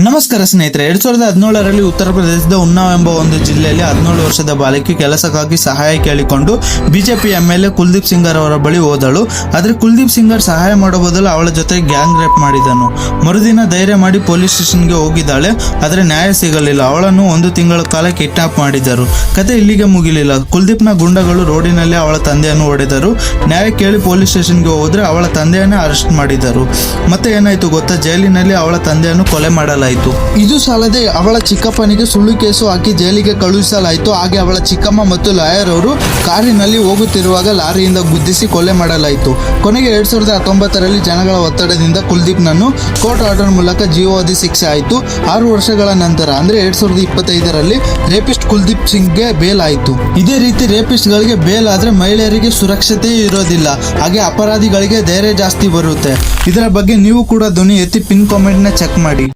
ನಮಸ್ಕಾರ ಸ್ನೇಹಿತರೆ, 2017ರಲ್ಲಿ ಉತ್ತರ ಪ್ರದೇಶದ ಉನ್ನಾವ್ ಎಂಬ ಒಂದು ಜಿಲ್ಲೆಯಲ್ಲಿ 17 ವರ್ಷದ ಬಾಲಕಿ ಕೆಲಸಕ್ಕಾಗಿ ಸಹಾಯ ಕೇಳಿಕೊಂಡು ಬಿಜೆಪಿ ಎಂಎಲ್ಎ ಕುಲ್ದೀಪ್ ಸಿಂಗರ್ ಅವರ ಬಳಿ ಹೋದಳು. ಆದರೆ ಕುಲ್ದೀಪ್ ಸಿಂಗರ್ ಸಹಾಯ ಮಾಡೋ ಬದಲು ಅವಳ ಜೊತೆ ಗ್ಯಾಂಗ್ ರೇಪ್ ಮಾಡಿದನು. ಮರುದಿನ ಧೈರ್ಯ ಮಾಡಿ ಪೊಲೀಸ್ ಸ್ಟೇಷನ್ಗೆ ಹೋಗಿದ್ದಾಳೆ. ಆದರೆ ನ್ಯಾಯ ಸಿಗಲಿಲ್ಲ. ಅವಳನ್ನು 1 ತಿಂಗಳ ಕಾಲ ಕಿಡ್ನಾಪ್ ಮಾಡಿದರು. ಕತೆ ಇಲ್ಲಿಗೆ ಮುಗಿಲಿಲ್ಲ. ಕುಲ್ದೀಪ್ನ ಗುಂಡಗಳು ರೋಡಿನಲ್ಲಿ ಅವಳ ತಂದೆಯನ್ನು ಹೊಡೆದರು. ನ್ಯಾಯ ಕೇಳಿ ಪೊಲೀಸ್ ಸ್ಟೇಷನ್ಗೆ ಹೋದ್ರೆ ಅವಳ ತಂದೆಯನ್ನೇ ಅರೆಸ್ಟ್ ಮಾಡಿದರು. ಮತ್ತೆ ಏನಾಯ್ತು ಗೊತ್ತಾ? ಜೈಲಿನಲ್ಲಿ ಅವಳ ತಂದೆಯನ್ನು ಕೊಲೆ ಮಾಡಲಾಯಿತು. ಇದು ಸಾಲದೆ ಅವಳ ಚಿಕ್ಕಪ್ಪನಿಗೆ ಸುಳ್ಳು ಕೇಸು ಹಾಕಿ ಜೈಲಿಗೆ ಕಳುಹಿಸಲಾಯಿತು. ಹಾಗೆ ಅವಳ ಚಿಕ್ಕಮ್ಮ ಮತ್ತು ಲಾಯರ್ ಅವರು ಕಾರಿನಲ್ಲಿ ಹೋಗುತ್ತಿರುವಾಗ ಲಾರಿಯಿಂದ ಗುದ್ದಿಸಿ ಕೊಲೆ ಮಾಡಲಾಯಿತು. ಕೊನೆಗೆ 2019ರಲ್ಲಿ ಜನಗಳ ಒತ್ತಡದಿಂದ ಕುಲ್ದೀಪ್ನನ್ನು ಕೋರ್ಟ್ ಆರ್ಡರ್ ಮೂಲಕ ಜೀವಾವಧಿ ಶಿಕ್ಷೆ ಆಯಿತು. 6 ವರ್ಷಗಳ ನಂತರ ಅಂದ್ರೆ 2025ರಲ್ಲಿ ರೇಪಿಸ್ಟ್ ಕುಲ್ದೀಪ್ ಸಿಂಗ್ಗೆ ಬೇಲ್ ಆಯಿತು. ಇದೇ ರೀತಿ ರೇಪಿಸ್ಟ್ಗಳಿಗೆ ಬೇಲ್ ಆದ್ರೆ ಮಹಿಳೆಯರಿಗೆ ಸುರಕ್ಷತೆ ಇರೋದಿಲ್ಲ. ಹಾಗೆ ಅಪರಾಧಿಗಳಿಗೆ ಧೈರ್ಯ ಜಾಸ್ತಿ ಬರುತ್ತೆ. ಇದರ ಬಗ್ಗೆ ನೀವು ಕೂಡ ಧ್ವನಿ ಎತ್ತಿ ಪಿನ್ ಕಾಮೆಂಟ್ನ ಚೆಕ್ ಮಾಡಿ.